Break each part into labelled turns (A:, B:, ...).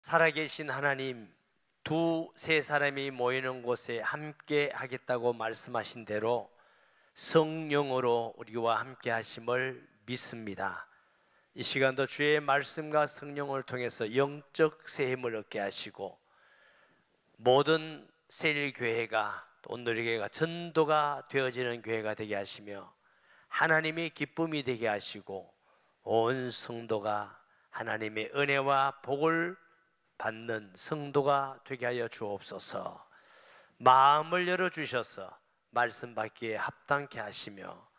A: 살아계신 하나님, 두세 사람이 모이는 곳에 함께 하겠다고 말씀하신 대로 성령으로 우리와 함께 하심을 믿습니다. 이 시간도 주의 말씀과 성령을 통해서 영적 새 힘을 얻게 하시고 모든 세일교회가 또 온누리교회가 전도가 되어지는 교회가 되게 하시며 하나님의 기쁨이 되게 하시고 온 성도가 하나님의 은혜와 복을 받는 성도가 되게 하여 주옵소서. 마음을 열어주셔서 말씀 받기에 합당케 하시며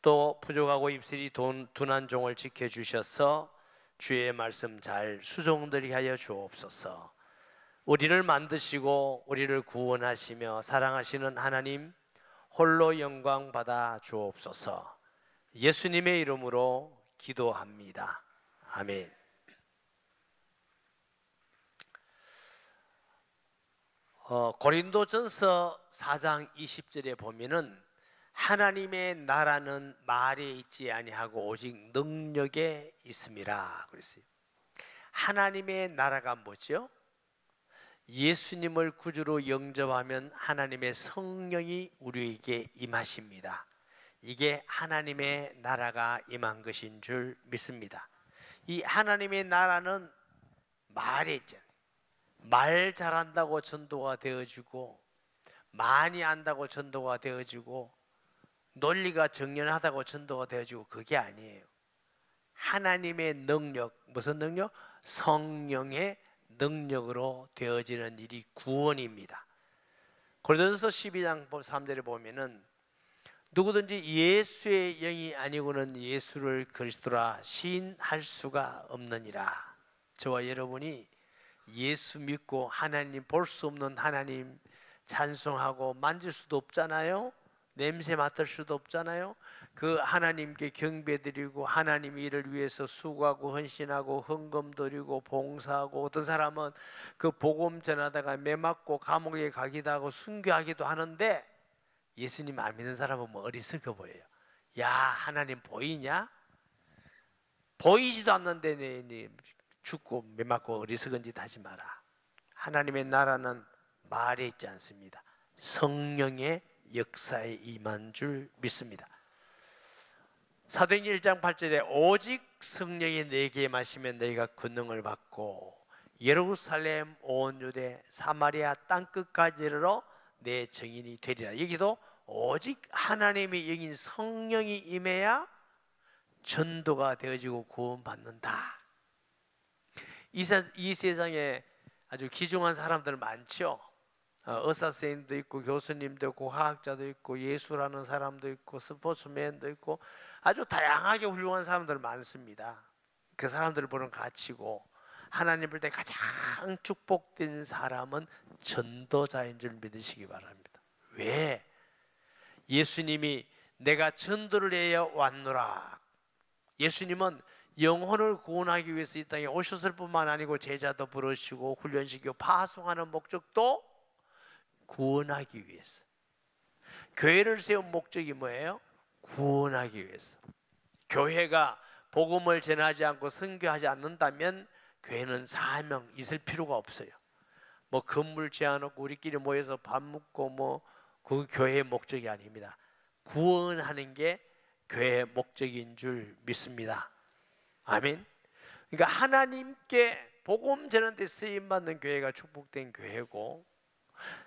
A: 또 부족하고 입술이 둔한 종을 지켜주셔서 주의 말씀 잘 수종들게 하여 주옵소서. 우리를 만드시고 우리를 구원하시며 사랑하시는 하나님 홀로 영광 받아 주옵소서. 예수님의 이름으로 기도합니다. 아멘. 고린도전서 4장 20절에 보면은 하나님의 나라는 말에 있지 아니하고 오직 능력에 있음이라 그랬어요. 하나님의 나라가 뭐죠? 예수님을 구주로 영접하면 하나님의 성령이 우리에게 임하십니다. 이게 하나님의 나라가 임한 것인 줄 믿습니다. 이 하나님의 나라는 말에 있잖아요. 말 잘한다고 전도가 되어지고 많이 안다고 전도가 되어지고 논리가 정연하다고 전도가 되어지고 그게 아니에요. 하나님의 능력, 무슨 능력? 성령의 능력으로 되어지는 일이 구원입니다. 고린도전서 12장 3절에 보면은 누구든지 예수의 영이 아니고는 예수를 그리스도라 시인할 수가 없느니라. 저와 여러분이 예수 믿고 하나님 볼 수 없는 하나님 찬송하고 만질 수도 없잖아요. 냄새 맡을 수도 없잖아요. 그 하나님께 경배드리고 하나님 일을 위해서 수고하고 헌신하고 헌금 드리고 봉사하고 어떤 사람은 그 복음 전하다가 매 맞고 감옥에 가기도 하고 순교하기도 하는데 예수님 안 믿는 사람은 뭐 어리석어 보여요. 야, 하나님 보이냐? 보이지도 않는데 네 죽고 매 맞고 어리석은 짓 하지 마라. 하나님의 나라는 말에 있지 않습니다. 성령의 역사에 임한 줄 믿습니다. 사도행전 1장 8절에 오직 성령이 내게 임하시면 너희가 권능을 받고 예루살렘 온 유대 사마리아 땅끝까지 이르러 내 증인이 되리라. 여기도 오직 하나님의 영인 성령이 임해야 전도가 되어지고 구원받는다. 이 세상에 아주 귀중한 사람들 많죠. 의사 선생님도 있고 교수님도 있고 과학자도 있고 예술하는 사람도 있고 스포츠맨도 있고 아주 다양하게 훌륭한 사람들 많습니다. 그 사람들을 보는 가치고 하나님 볼 때 가장 축복된 사람은 전도자인 줄 믿으시기 바랍니다. 왜? 예수님이 내가 전도를 해야 왔노라. 예수님은 영혼을 구원하기 위해서 이 땅에 오셨을 뿐만 아니고 제자도 부르시고 훈련시키고 파송하는 목적도 구원하기 위해서. 교회를 세운 목적이 뭐예요? 구원하기 위해서. 교회가 복음을 전하지 않고 선교하지 않는다면 교회는 사명 있을 필요가 없어요. 뭐 건물 지어놓고 우리끼리 모여서 밥 먹고 뭐 그 교회의 목적이 아닙니다. 구원하는 게 교회의 목적인 줄 믿습니다. 아멘. 그러니까 하나님께 복음 전하는 데 쓰임받는 교회가 축복된 교회고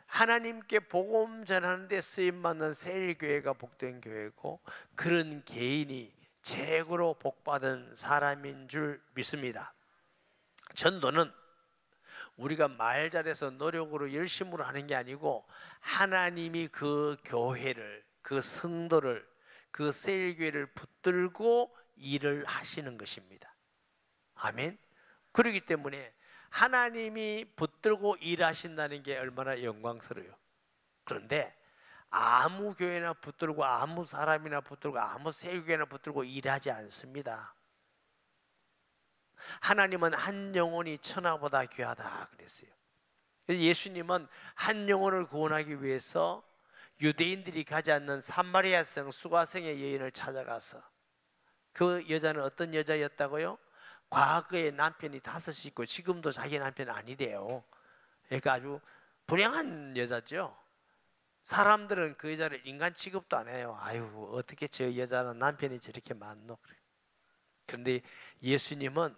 A: 하나님께 복음 전하는 데 쓰임받는 세일교회가 복된 교회고 그런 개인이 최고로 복받은 사람인 줄 믿습니다. 전도는 우리가 말 잘해서 노력으로 열심으로 하는 게 아니고 하나님이 그 교회를 그 성도를 그 세일교회를 붙들고 일을 하시는 것입니다. 아멘. 그렇기 때문에 하나님이 붙들고 일하신다는 게 얼마나 영광스러워요. 그런데 아무 교회나 붙들고 아무 사람이나 붙들고 아무 세일교회나 붙들고 일하지 않습니다. 하나님은 한 영혼이 천하보다 귀하다 그랬어요. 예수님은 한 영혼을 구원하기 위해서 유대인들이 가지 않는 사마리아성 수가성의 여인을 찾아가서 그 여자는 어떤 여자였다고요? 과거에 남편이 5이 있고 지금도 자기 남편 아니래요. 그러니까 아주 불행한 여자죠. 사람들은 그 여자를 인간 취급도 안 해요. 아유, 어떻게 저 여자는 남편이 저렇게 많노. 그런데 예수님은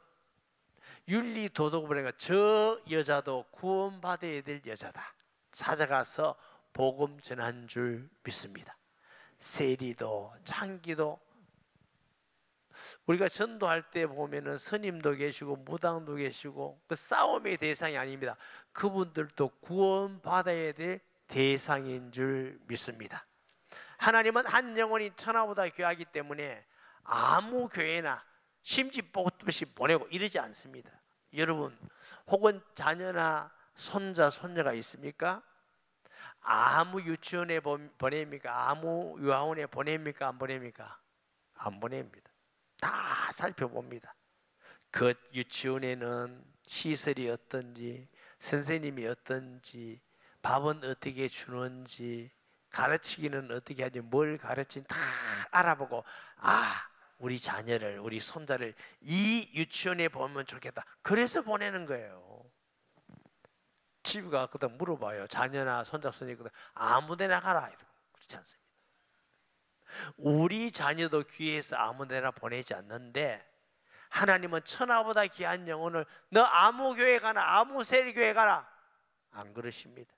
A: 윤리 도덕을 보니까 저 여자도 구원받아야 될 여자다. 찾아가서 복음 전한 줄 믿습니다. 세리도 창기도, 우리가 전도할 때 보면은 스님도 계시고 무당도 계시고 그 싸움의 대상이 아닙니다. 그분들도 구원받아야 될 대상인 줄 믿습니다. 하나님은 한 영혼이 천하보다 귀하기 때문에 아무 교회나 심지법없이 보내고 이러지 않습니다. 여러분, 혹은 자녀나 손자, 손녀가 있습니까? 아무 유치원에 보냅니까? 아무 유아원에 보냅니까? 안 보냅니까? 안 보냅니다. 다 살펴봅니다. 그 유치원에는 시설이 어떤지, 선생님이 어떤지, 밥은 어떻게 주는지, 가르치기는 어떻게 하지, 뭘 가르치는지 다 알아보고, 아, 우리 자녀를, 우리 손자를 이 유치원에 보면 좋겠다. 그래서 보내는 거예요. 집에 가서 물어봐요. 자녀나 손자, 손녀거든 아무 데나 가라. 그렇지 않습니다. 우리 자녀도 귀해서 아무 데나 보내지 않는데, 하나님은 천하보다 귀한 영혼을 너 아무 교회 가나 아무 세리교회 가라, 안 그러십니다.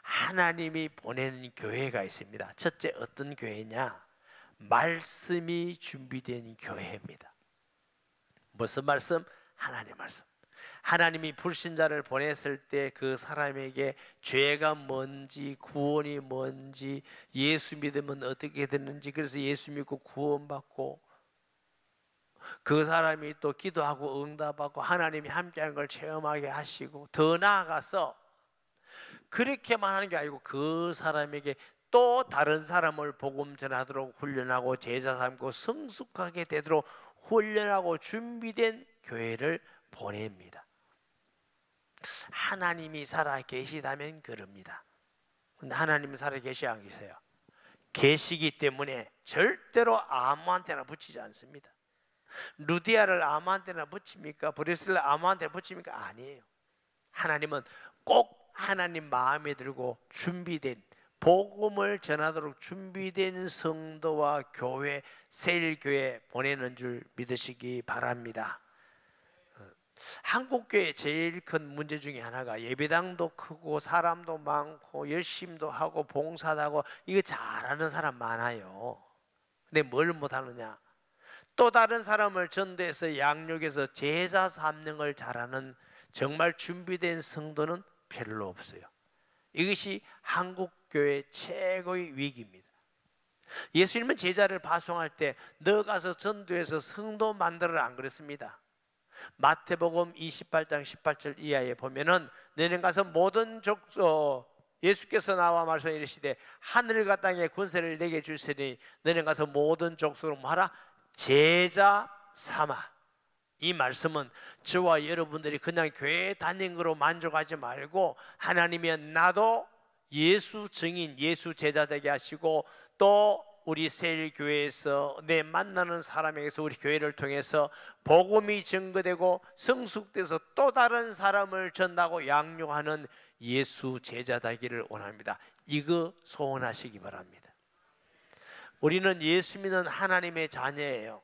A: 하나님이 보내는 교회가 있습니다. 첫째, 어떤 교회냐? 말씀이 준비된 교회입니다. 무슨 말씀? 하나님의 말씀. 하나님이 불신자를 보냈을 때 그 사람에게 죄가 뭔지, 구원이 뭔지, 예수 믿으면 어떻게 되는지, 그래서 예수 믿고 구원받고 그 사람이 또 기도하고 응답하고 하나님이 함께하는 걸 체험하게 하시고, 더 나아가서 그렇게만 하는 게 아니고 그 사람에게 또 다른 사람을 복음 전하도록 훈련하고 제자 삼고 성숙하게 되도록 훈련하고 준비된 교회를 보냅니다. 하나님이 살아 계시다면 그럽니다. 근데 하나님은 살아 계시 안 계세요? 계시기 때문에 절대로 아무한테나 붙이지 않습니다. 루디아를 아무한테나 붙입니까? 브리스를 아무한테나 붙입니까? 아니에요. 하나님은 꼭 하나님 마음에 들고 준비된, 복음을 전하도록 준비된 성도와 교회, 세일교회 보내는 줄 믿으시기 바랍니다. 한국교회 제일 큰 문제 중에 하나가 예배당도 크고 사람도 많고 열심도 하고 봉사도 하고 이거 잘하는 사람 많아요. 근데 뭘 못하느냐? 또 다른 사람을 전도해서 양육해서 제자 삼는 걸 잘하는 정말 준비된 성도는 별로 없어요. 이것이 한국교회 최고의 위기입니다. 예수님은 제자를 파송할 때 너 가서 전도해서 성도 만들어라 안 그랬습니다. 마태복음 28장 18절 이하에 보면은 너는 가서 모든 예수께서 나와 말씀해 이르시되 하늘과 땅의 권세를 내게 주시니 너는 가서 모든 족속으로 하라 제자 삼아. 이 말씀은 저와 여러분들이 그냥 교회에 다니는 거로 만족하지 말고 하나님이 나도 예수 증인, 예수 제자 되게 하시고 또 우리 세일교회에서 내 만나는 사람에게서 우리 교회를 통해서 복음이 증거되고 성숙돼서 또 다른 사람을 전하고 양육하는 예수 제자 되기를 원합니다. 이거 소원하시기 바랍니다. 우리는 예수 믿는 하나님의 자녀예요.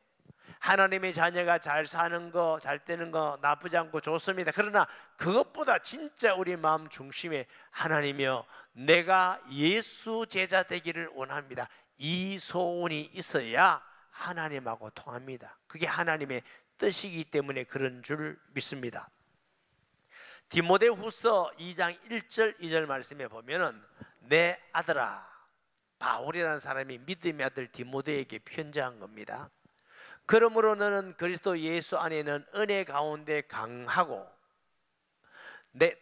A: 하나님의 자녀가 잘 사는 거, 잘 되는 거 나쁘지 않고 좋습니다. 그러나 그것보다 진짜 우리 마음 중심에 하나님이여 내가 예수 제자 되기를 원합니다. 이 소원이 있어야 하나님하고 통합니다. 그게 하나님의 뜻이기 때문에 그런 줄 믿습니다. 디모데후서 2장 1절 2절 말씀에 보면은 내 아들아, 바울이라는 사람이 믿음의 아들 디모데에게 편지한 겁니다. 그러므로 너는 그리스도 예수 안에는 은혜 가운데 강하고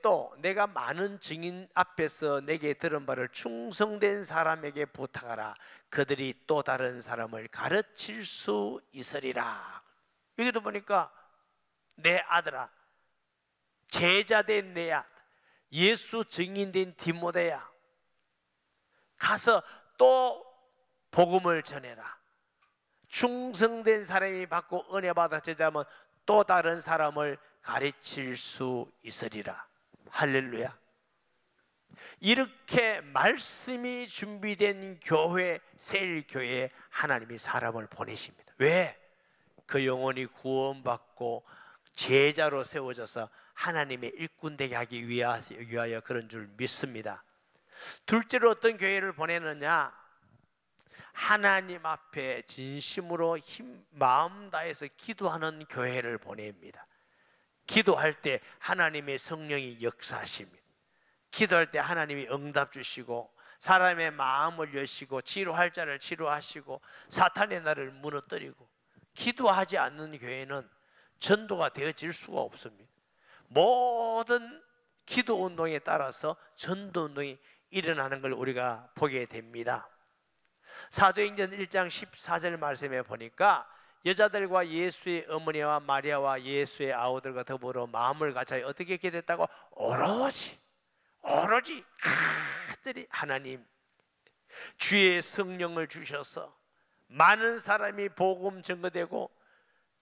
A: 또 내가 많은 증인 앞에서 내게 들은 바를 충성된 사람에게 부탁하라. 그들이 또 다른 사람을 가르칠 수 있으리라. 여기도 보니까 내 아들아, 제자된 내야, 예수 증인된 디모데야, 가서 또 복음을 전해라. 충성된 사람이 받고 은혜 받아 제자면 또 다른 사람을 가르칠 수 있으리라. 할렐루야. 이렇게 말씀이 준비된 교회, 세일교회에 하나님이 사람을 보내십니다. 왜? 그 영혼이 구원받고 제자로 세워져서 하나님의 일꾼 되게 하기 위하여 그런 줄 믿습니다. 둘째로 어떤 교회를 보내느냐? 하나님 앞에 진심으로 마음 다해서 기도하는 교회를 보냅니다. 기도할 때 하나님의 성령이 역사하십니다. 기도할 때 하나님이 응답 주시고 사람의 마음을 여시고 치료할 자를 치료하시고 사탄의 날을 무너뜨리고, 기도하지 않는 교회는 전도가 되어질 수가 없습니다. 모든 기도 운동에 따라서 전도 운동이 일어나는 걸 우리가 보게 됩니다. 사도행전 1장 14절 말씀에 보니까 여자들과 예수의 어머니와 마리아와 예수의 아우들과 더불어 마음을 같이 어떻게 기도했다고? 오로지 간절히 하나님 주의 성령을 주셔서 많은 사람이 복음 전거되고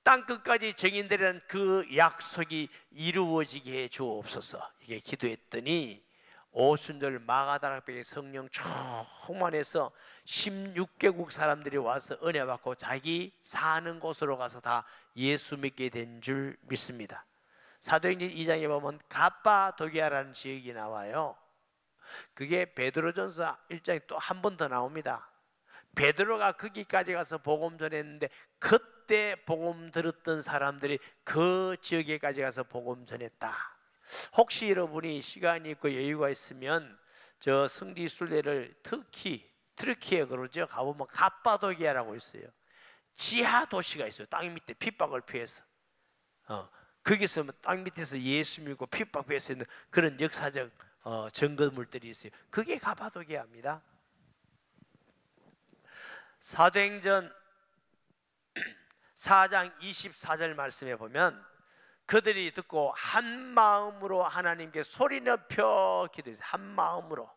A: 땅끝까지 증인되라는 그 약속이 이루어지게 해 주옵소서. 이게 기도했더니 오순절 마가다락방에 성령 충만해서 16개국 사람들이 와서 은혜 받고 자기 사는 곳으로 가서 다 예수 믿게 된 줄 믿습니다. 사도행전 2장에 보면 갑바도기아라는 지역이 나와요. 그게 베드로전서 1장에 또 한 번 더 나옵니다. 베드로가 거기까지 가서 복음 전했는데 그때 복음 들었던 사람들이 그 지역에까지 가서 복음 전했다. 혹시 여러분이 시간이 있고 여유가 있으면 저 성지순례를 트르키에 그러죠. 가보면 갑바도기아라고 있어요. 지하 도시가 있어요. 땅 밑에 핍박을 피해서 거기서 땅 밑에서 예수 믿고 핍박 피해서 있는 그런 역사적 증거물들이 있어요. 그게 갑바도기아입니다. 사도행전 4장 24절 말씀에 보면 그들이 듣고 한 마음으로 하나님께 소리 높여 기도했어요. 한 마음으로.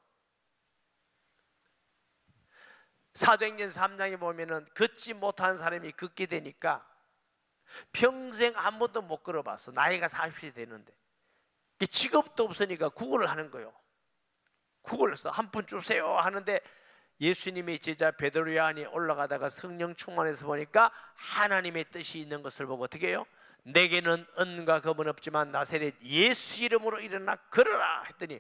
A: 사도행전 3장에 보면은 걷지 못한 사람이 걷게 되니까 평생 한 번도 못 걸어봤어. 나이가 40이 되는데 직업도 없으니까 구걸을 하는 거예요. 구걸을 해서 한 분 주세요 하는데 예수님의 제자 베드로 요한이 올라가다가 성령 충만해서 보니까 하나님의 뜻이 있는 것을 보고 어떻게 해요? 내게는 은과 금은 없지만 나사렛 예수 이름으로 일어나 걸어라 했더니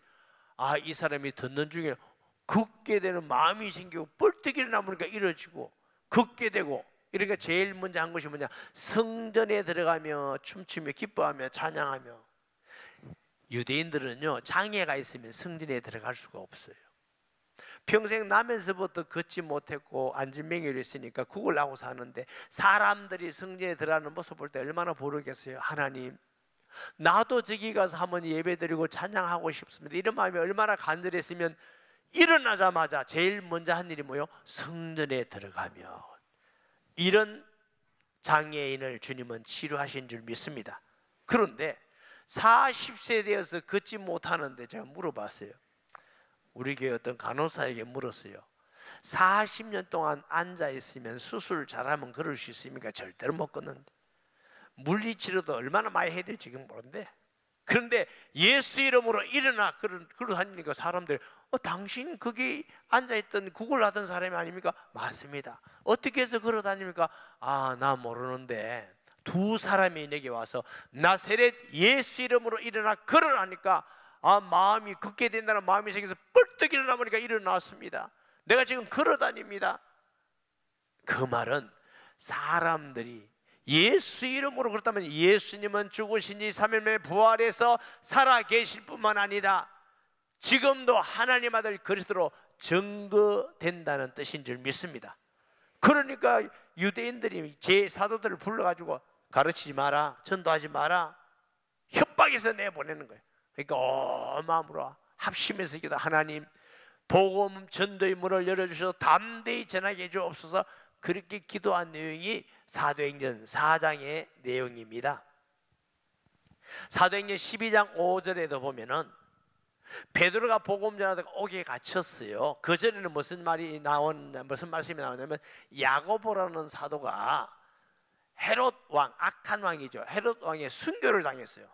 A: 이 사람이 듣는 중에 걷게 되는 마음이 생기고 뻘떡 일어나보니까 이뤄지고 걷게 되고. 이러니까 제일 먼저 한 것이 뭐냐? 성전에 들어가며 춤추며 기뻐하며 찬양하며. 유대인들은요 장애가 있으면 성전에 들어갈 수가 없어요. 평생 나면서부터 걷지 못했고 안진뱅이로 있으니까 그걸 하고 사는데 사람들이 성전에 들어가는 모습 볼 때 얼마나 부르겠어요. 하나님 나도 저기 가서 한번 예배드리고 찬양하고 싶습니다. 이런 마음이 얼마나 간절했으면 일어나자마자 제일 먼저 한 일이 뭐예요? 성전에 들어가며. 이런 장애인을 주님은 치료하신 줄 믿습니다. 그런데 40세 되어서 걷지 못하는데 제가 물어봤어요. 우리 교회 어떤 간호사에게 물었어요. 40년 동안 앉아있으면 수술 잘하면 걸을 수 있습니까? 절대로 못 걷는데. 물리치료도 얼마나 많이 해야 될지 지금 모르는데. 그런데 예수 이름으로 일어나 그러 다니니까 사람들이 당신 거기 앉아있던 구걸 하던 사람이 아닙니까? 맞습니다. 어떻게 해서 걸어 다닙니까? 나 모르는데 두 사람이 내게 와서 나사렛 예수 이름으로 일어나 걸으라니까 마음이 걷게 된다는 마음이 생겨서 뻘떡 일어나보니까 일어났습니다. 내가 지금 걸어 다닙니다. 그 말은 사람들이 예수 이름으로 그렇다면 예수님은 죽으신 지 3일 만에 부활해서 살아계실 뿐만 아니라 지금도 하나님 아들 그리스도로 증거된다는 뜻인 줄 믿습니다. 그러니까 유대인들이 제 사도들을 불러가지고 가르치지 마라, 전도하지 마라, 협박해서 내보내는 거예요. 그러니까 온 마음으로 합심해서 기도, 하나님 복음 전도의 문을 열어주셔서 담대히 전하게 해주옵소서. 그렇게 기도한 내용이 사도행전 4장의 내용입니다. 사도행전 12장 5절에도 보면은 베드로가 복음 전하다가 옥에 갇혔어요. 그 전에는 무슨 말씀이 나오냐면 야고보라는 사도가 헤롯 왕, 악한 왕이죠. 헤롯 왕의 순교를 당했어요.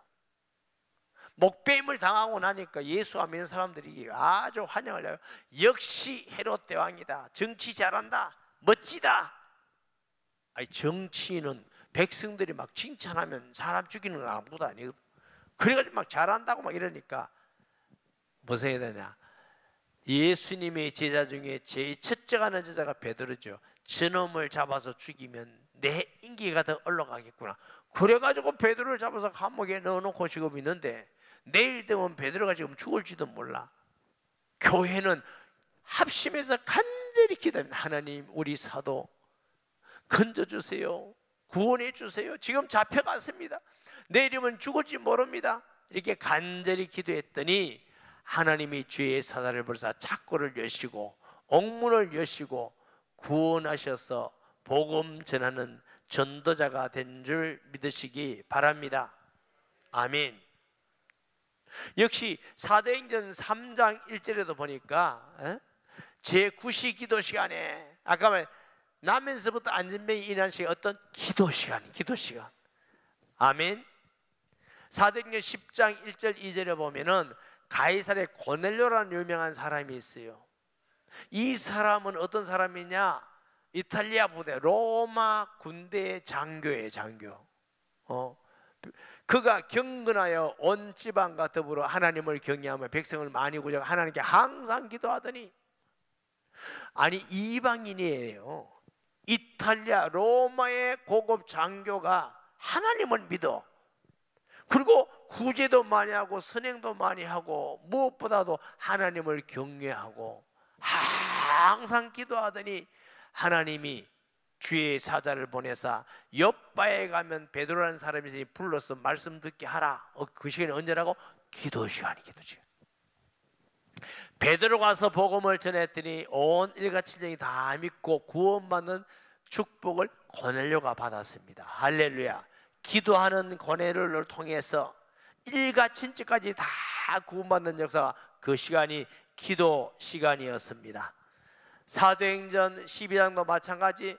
A: 목배임을 당하고 나니까 예수 안 믿는 사람들이 아주 환영을 해요. 역시 헤롯 대왕이다. 정치 잘한다. 멋지다. 아니, 정치인은 백성들이 막 칭찬하면 사람 죽이는 건 아무것도 아니거든. 그래가지고 막 잘한다고 막 이러니까 무슨 해야 되냐? 예수님의 제자 중에 제일 첫째가 하는 제자가 베드로죠. 저놈을 잡아서 죽이면 내 인기가 더 올라가겠구나. 그래가지고 베드로를 잡아서 감옥에 넣어놓고 지금 있는데 내일 되면 베드로가 지금 죽을지도 몰라. 교회는 합심해서 간절히 기도합니다. 하나님, 우리 사도 건져주세요. 구원해 주세요. 지금 잡혀갔습니다. 내일이면 죽을지 모릅니다. 이렇게 간절히 기도했더니 하나님이 주의 사자를 벌사 창고를 여시고 옥문을 여시고 구원하셔서 복음 전하는 전도자가 된 줄 믿으시기 바랍니다. 아멘. 역시 사도행전 3장 1절에도 보니까 제9시 기도 시간에 아까 말 나면서부터 안전병이 일어난 시간 어떤 기도 시간이 기도 시간. 아멘. 사도행전 10장 1절 2절에 보면은 가이사랴 고넬료라는 유명한 사람이 있어요. 이 사람은 어떤 사람이냐? 이탈리아 부대 로마 군대의 장교예요. 장교. 그가 경건하여 온 지방과 더불어 하나님을 경외하며 백성을 많이 구정 하나님께 항상 기도하더니, 아니 이방인이에요. 이탈리아 로마의 고급 장교가 하나님을 믿어. 그리고 구제도 많이 하고 선행도 많이 하고 무엇보다도 하나님을 경외하고 항상 기도하더니 하나님이 주의 사자를 보내사 욥바에 가면 베드로라는 사람이 있으니 불러서 말씀 듣게 하라. 그 시간이 언제라고? 기도 시간이 기도 시간. 베드로 가서 복음을 전했더니 온 일가 친정이 다 믿고 구원받는 축복을 고넬료가 받았습니다. 할렐루야. 기도하는 고넬료를 통해서 일가 친척까지 다 구원받는 역사가 그 시간이 기도 시간이었습니다. 사도행전 12장도 마찬가지.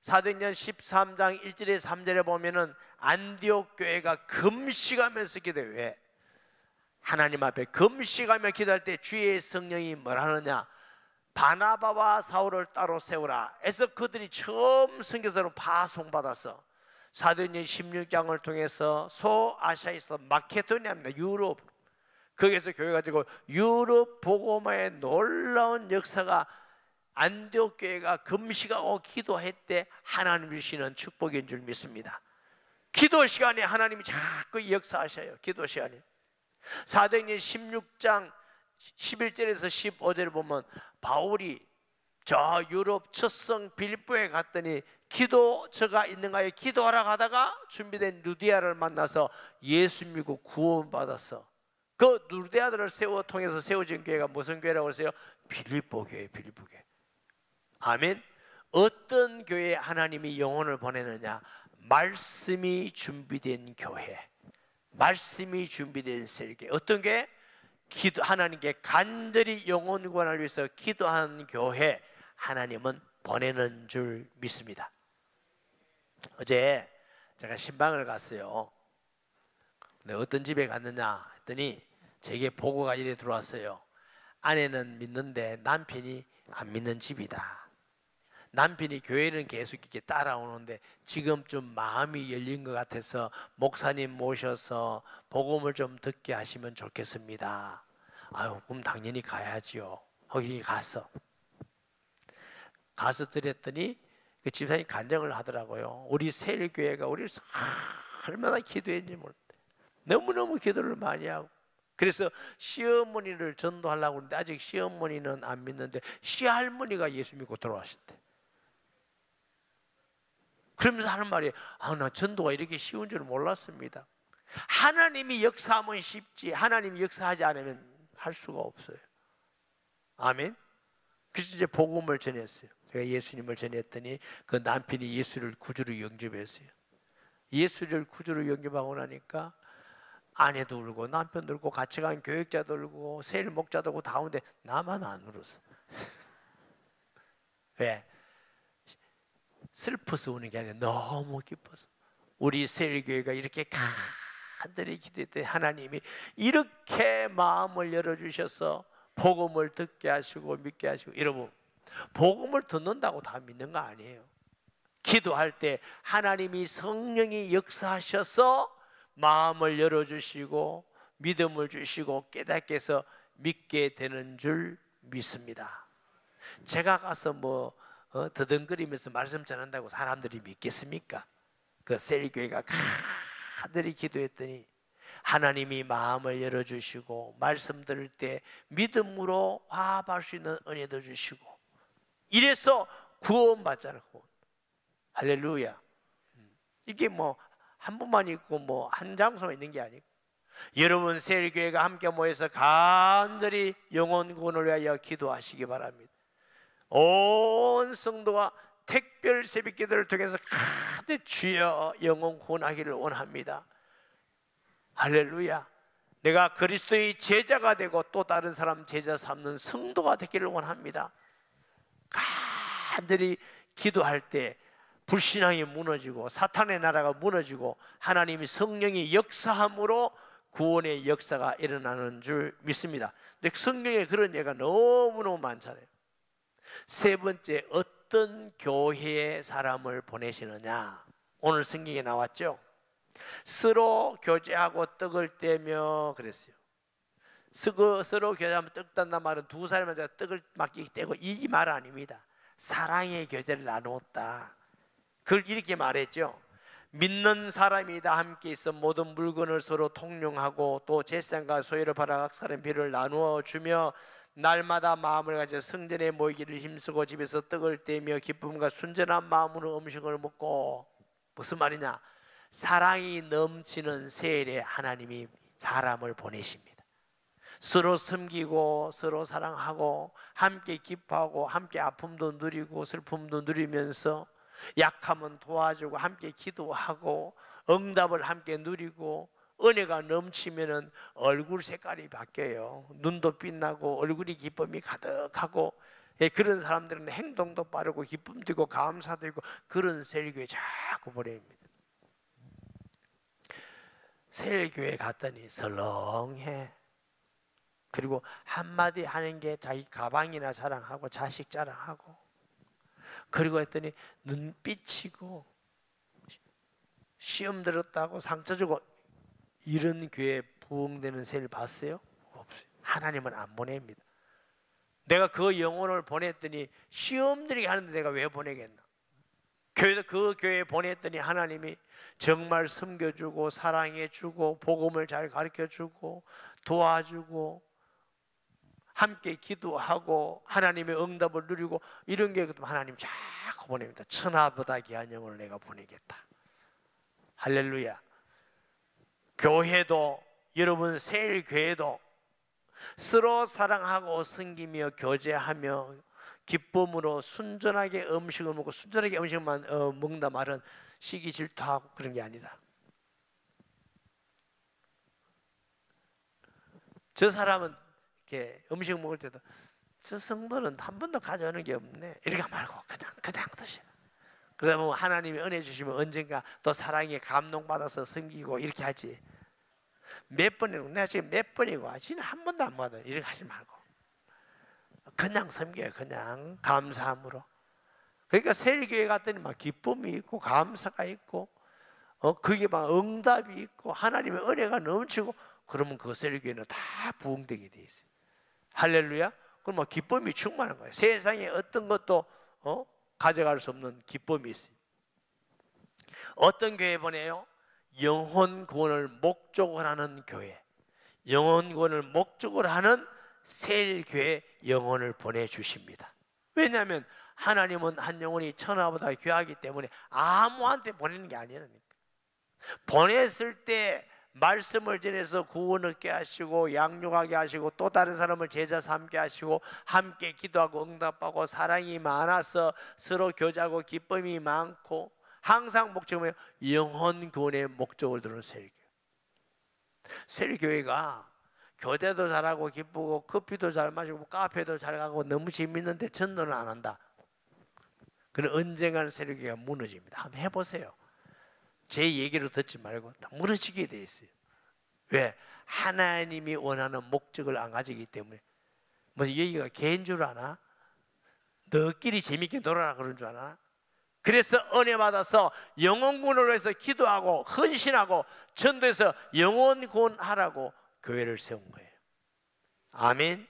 A: 사도행전 13장 1절에 3절에 보면은 안디옥 교회가 금식하면서 기도해. 왜? 하나님 앞에 금식하며 기도할 때 주의 성령이 뭐라 하느냐? 바나바와 사울을 따로 세우라 해서 그들이 처음 선교사로 파송받았어. 사도행전 16장을 통해서 소아시아에서 마케도니아입니다. 유럽. 거기에서 교회가 지고 유럽 복음화의 놀라운 역사가 안디옥 교회가 금식하고 기도했대 하나님 주시는 축복인 줄 믿습니다. 기도 시간에 하나님이 자꾸 역사하셔요. 기도 시간에. 사도행전 16장 11절에서 15절을 보면 바울이 저 유럽 첫성 빌립보에 갔더니 기도처가 있는가에 기도하러 가다가 준비된 루디아를 만나서 예수 믿고 구원받았어. 그 루디아들을 통해서 세워진 교회가 무슨 교회라고 했어요? 빌립보 교회. 빌립보 교회. 아멘. 어떤 교회에 하나님이 영혼을 보내느냐? 말씀이 준비된 교회, 말씀이 준비된 설교. 어떤 교회? 하나님께 간절히 영혼 구원을 위해서 기도하는 교회 하나님은 보내는 줄 믿습니다. 어제 제가 신방을 갔어요. 근데 어떤 집에 갔느냐 했더니 제게 보고가 이래 들어왔어요. 아내는 믿는데 남편이 안 믿는 집이다. 남편이 교회는 계속 이렇게 따라오는데 지금 좀 마음이 열린 것 같아서 목사님 모셔서 복음을 좀 듣게 하시면 좋겠습니다. 아유, 그럼 당연히 가야지요. 거기 가서 드렸더니 그 집사님이 간증을 하더라고요. 우리 세일교회가 우리 얼마나 기도했는지 모르는데 너무너무 기도를 많이 하고, 그래서 시어머니를 전도하려고 하는데 아직 시어머니는 안 믿는데 시할머니가 예수 믿고 돌아왔었대. 그러면서 하는 말이, 나 전도가 이렇게 쉬운 줄 몰랐습니다. 하나님이 역사하면 쉽지 하나님이 역사하지 않으면 할 수가 없어요. 아멘. 그래서 이제 복음을 전했어요. 제가 예수님을 전했더니 그 남편이 예수를 구주로 영접했어요. 예수를 구주로 영접하고 나니까 아내도 울고 남편도 울고 같이 간 교육자도 울고 세일 목자도 울고 다 오는데 나만 안 울었어. 왜? 슬퍼서 우는 게 아니라 너무 기뻐서. 우리 세일교회가 이렇게 간절히 기도했더니 하나님이 이렇게 마음을 열어주셔서 복음을 듣게 하시고 믿게 하시고. 여러분, 복음을 듣는다고 다 믿는 거 아니에요. 기도할 때 하나님이 성령이 역사하셔서 마음을 열어주시고 믿음을 주시고 깨닫게 해서 믿게 되는 줄 믿습니다. 제가 가서 더듬거리면서 말씀 전한다고 사람들이 믿겠습니까? 그 셀교회가 간절히 기도했더니 하나님이 마음을 열어주시고 말씀 들을 때 믿음으로 화합할 수 있는 은혜도 주시고, 이래서 구원받잖아요. 구원. 할렐루야. 이게 한 분만 있고 한 장소만 있는 게 아니고, 여러분 세일교회가 함께 모여서 간절히 영혼 구원을 위하여 기도하시기 바랍니다. 온 성도가 특별 새벽 기도를 통해서 간절히 주여 영혼 구원하기를 원합니다. 할렐루야. 내가 그리스도의 제자가 되고 또 다른 사람 제자 삼는 성도가 되기를 원합니다. 간절히 기도할 때 불신앙이 무너지고 사탄의 나라가 무너지고 하나님이 성령이 역사함으로 구원의 역사가 일어나는 줄 믿습니다. 근데 성경에 그런 예가 너무너무 많잖아요. 세 번째, 어떤 교회에 사람을 보내시느냐. 오늘 성경에 나왔죠. 서로 교제하고 떡을 떼며 그랬어요. 서로 교제하면 떡 딴단 말은 두 사람만 떡을 맞게 떼고, 이 말 아닙니다. 사랑의 교제를 나누었다. 그걸 이렇게 말했죠. 믿는 사람이 다 함께 있어 모든 물건을 서로 통용하고 또 제사장과 소유를 팔아 각 사람 비를 나누어 주며 날마다 마음을 가져 성전에 모이기를 힘쓰고 집에서 떡을 떼며 기쁨과 순전한 마음으로 음식을 먹고. 무슨 말이냐? 사랑이 넘치는 세일에 하나님이 사람을 보내십니다. 서로 섬기고 서로 사랑하고 함께 기뻐하고 함께 아픔도 누리고 슬픔도 누리면서 약하면 도와주고 함께 기도하고 응답을 함께 누리고, 은혜가 넘치면은 얼굴 색깔이 바뀌어요. 눈도 빛나고 얼굴이 기쁨이 가득하고, 그런 사람들은 행동도 빠르고 기쁨도 있고 감사도 있고, 그런 세일교회 자꾸 보냅니다. 세일교회 갔더니 설렁해. 그리고 한마디 하는 게 자기 가방이나 자랑하고 자식 자랑하고, 그리고 했더니 눈빛이고 시험 들었다고 상처 주고, 이런 교회 부흥되는 세일 봤어요? 없어요. 하나님은 안 보냅니다. 내가 그 영혼을 보냈더니 시험 들게 하는데 내가 왜 보내겠나? 그 교회에 보냈더니 하나님이 정말 섬겨주고 사랑해주고 복음을 잘 가르쳐주고 도와주고 함께 기도하고 하나님의 응답을 누리고, 이런 게 하나님 자꾸 보냅니다. 천하보다 귀한 영혼을 내가 보내겠다. 할렐루야. 교회도, 여러분 세일교회도 서로 사랑하고 섬기며 교제하며 기쁨으로 순전하게 음식을 먹고, 순전하게 음식만 먹는다 말은 시기 질투하고 그런 게 아니라, 저 사람은 이렇게 음식 먹을 때도 저 성도는 한 번도 가져오는 게 없네 이렇게 말고 그냥 드셔. 그러면 하나님이 은혜 주시면 언젠가 또 사랑에 감동받아서 섬기고 이렇게 하지. 몇 번이고, 내가 지금 몇 번이고 지금 한 번도 안 받아 이렇게 하지 말고 그냥 섬겨요. 그냥 감사함으로. 그러니까 세일교회 갔더니 막 기쁨이 있고 감사가 있고 그게 막 응답이 있고 하나님의 은혜가 넘치고, 그러면 그 세일교회는 다 부흥되게 돼 있어요. 할렐루야. 그럼 뭐 기쁨이 충만한 거예요. 세상에 어떤 것도 가져갈 수 없는 기쁨이 있어요. 어떤 교회 보내요? 영혼 구원을 목적으로 하는 교회, 영혼 구원을 목적으로 하는 세일교회 영혼을 보내주십니다. 왜냐하면 하나님은 한 영혼이 천하보다 귀하기 때문에 아무한테 보내는 게 아니라니까. 보냈을 때 말씀을 전해서 구원 얻게 하시고 양육하게 하시고 또 다른 사람을 제자 삼게 하시고 함께 기도하고 응답하고 사랑이 많아서 서로 교제하고 기쁨이 많고, 항상 목적은 영혼 구원의 목적을 두는 세일교회. 세일교회가 교대도 잘하고 기쁘고 커피도 잘 마시고 카페도 잘 가고 너무 재밌는데 전도는 안 한다. 그는 언젠가는 세력교회가 무너집니다. 한번 해보세요. 제 얘기로 듣지 말고 다 무너지게 돼 있어요. 왜? 하나님이 원하는 목적을 안 가지기 때문에. 뭐 여기가 개인 줄 아나? 너끼리 재밌게 놀아라 그런 줄 아나? 그래서 은혜 받아서 영혼 구원을 위해서 기도하고 헌신하고 전도해서 영혼 구원하라고 교회를 세운 거예요. 아멘.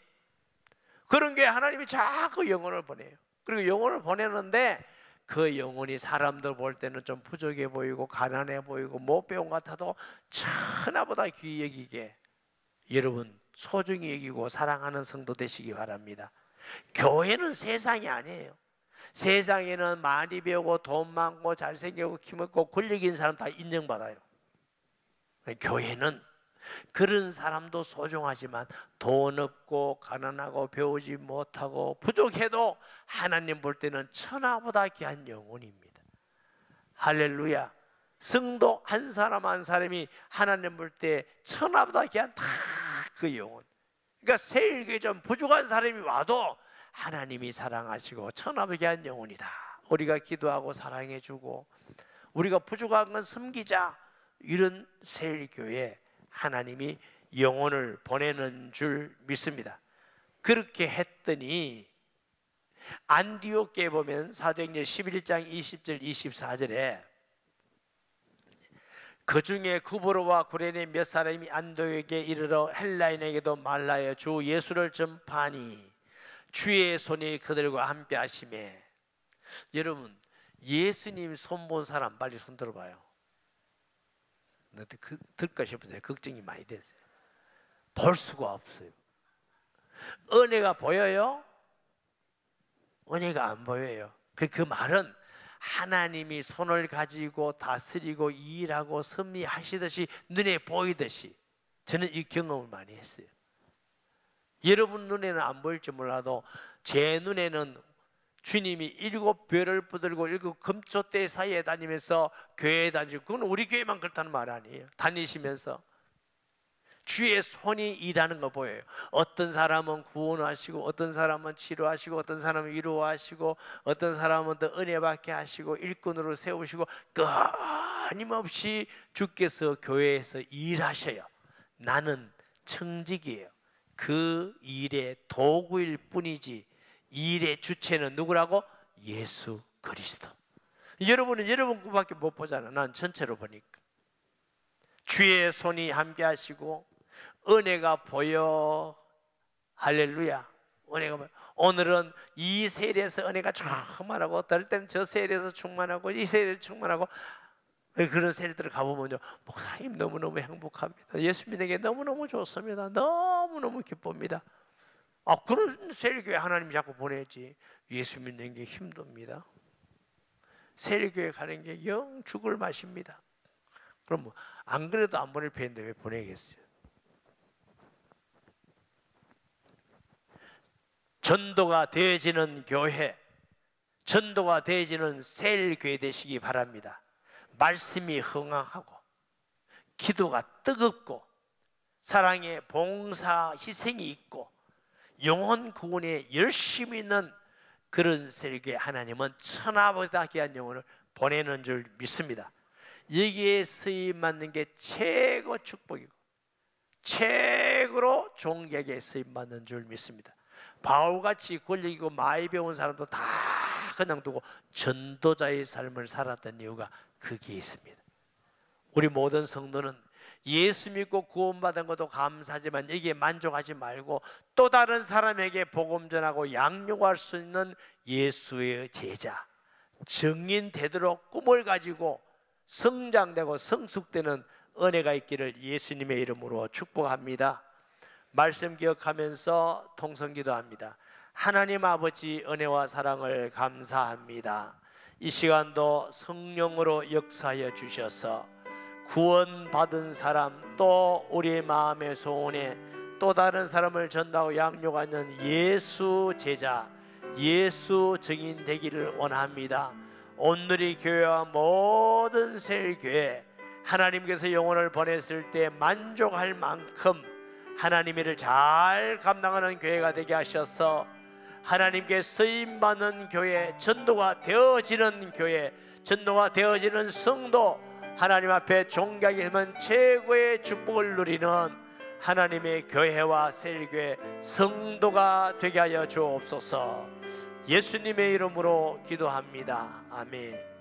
A: 그런 게 하나님이 자꾸 영혼을 보내요. 그리고 영혼을 보내는데 그 영혼이 사람들 볼 때는 좀 부족해 보이고 가난해 보이고 못 배운 것 같아도 천하보다 귀히 여기게 여러분 소중히 여기고 사랑하는 성도 되시기 바랍니다. 교회는 세상이 아니에요. 세상에는 많이 배우고 돈 많고 잘생기고 키먹고 권력 있는 사람 다 인정받아요. 교회는 그런 사람도 소중하지만 돈 없고 가난하고 배우지 못하고 부족해도 하나님 볼 때는 천하보다 귀한 영혼입니다. 할렐루야. 성도 한 사람 한 사람이 하나님 볼 때 천하보다 귀한 다 그 영혼. 그러니까 세일교회 좀 부족한 사람이 와도 하나님이 사랑하시고 천하보다 귀한 영혼이다. 우리가 기도하고 사랑해주고 우리가 부족한 건 섬기자. 이런 세일교회 하나님이 영혼을 보내는 줄 믿습니다. 그렇게 했더니 안디옥에 보면 사도행전 11장 20절 24절에 그 중에 구브로와 구레네 몇 사람이 안디옥에 이르러 헬라인에게도 말하여 주 예수를 전파하니 주의 손이 그들과 함께 하시매. 여러분 예수님 손 본 사람 빨리 손 들어봐요. 들까 싶어서 걱정이 많이 됐어요. 볼 수가 없어요. 은혜가 보여요? 은혜가 안 보여요. 그 말은 하나님이 손을 가지고 다스리고 일하고 섭리하시듯이 눈에 보이듯이 저는 이 경험을 많이 했어요. 여러분 눈에는 안 보일지 몰라도 제 눈에는 주님이 7별을 붙들고 7금초대 사이에 다니면서 교회에 다니고, 그건 우리 교회만 그렇다는 말 아니에요. 다니시면서 주의 손이 일하는 거 보여요. 어떤 사람은 구원하시고 어떤 사람은 치료하시고 어떤 사람은 위로하시고 어떤 사람은 더 은혜 받게 하시고 일꾼으로 세우시고 끊임없이 주께서 교회에서 일하셔요. 나는 청직이에요. 그 일의 도구일 뿐이지 일의 주체는 누구라고? 예수 그리스도. 여러분은 여러분 것밖에 못 보잖아. 난 전체로 보니까 주의 손이 함께 하시고 은혜가 보여. 할렐루야. 은혜가 보여. 오늘은 이 세례에서 은혜가 충만하고 어떨 때는 저 세례에서 충만하고 이 세례에서 충만하고 그런 세례들을 가보면요, 목사님 너무너무 행복합니다. 예수 믿는 게 너무너무 좋습니다. 너무너무 기쁩니다. 그런 세례교회 하나님이 자꾸 보내지. 예수 믿는 게 힘듭니다. 세례교회 가는 게 영 죽을 맛입니다. 그럼 뭐 안 그래도 안 보낼 편인데 왜 보내겠어요? 전도가 되어지는 교회, 전도가 되어지는 세례교회 되시기 바랍니다. 말씀이 흥황하고 기도가 뜨겁고 사랑의 봉사 희생이 있고 영혼 구원에 열심히 있는 그런 세력에 하나님은 천하보다 귀한 영혼을 보내는 줄 믿습니다. 여기에 쓰임 받는 게 최고 축복이고 최고로 종객에 쓰임 받는 줄 믿습니다. 바울같이 권력이고 많이 배운 사람도 다 그냥 두고 전도자의 삶을 살았던 이유가 거기에 있습니다. 우리 모든 성도는 예수 믿고 구원받은 것도 감사하지만 여기에 만족하지 말고 또 다른 사람에게 복음 전하고 양육할 수 있는 예수의 제자, 증인 되도록 꿈을 가지고 성장되고 성숙되는 은혜가 있기를 예수님의 이름으로 축복합니다. 말씀 기억하면서 통성기도합니다. 하나님 아버지 은혜와 사랑을 감사합니다. 이 시간도 성령으로 역사하여 주셔서 구원받은 사람 또 우리의 마음의 소원에 또 다른 사람을 전도하고 양육하는 예수 제자, 예수 증인 되기를 원합니다. 온누리 교회와 모든 세일교회 하나님께서 영혼을 보냈을 때 만족할 만큼 하나님의 일을 잘 감당하는 교회가 되게 하셔서 하나님께 쓰임받는 교회, 전도가 되어지는 교회, 전도가 되어지는 성도, 하나님 앞에 존귀하게 하면 최고의 축복을 누리는 하나님의 교회와 세일교회 성도가 되게 하여 주옵소서. 예수님의 이름으로 기도합니다. 아멘.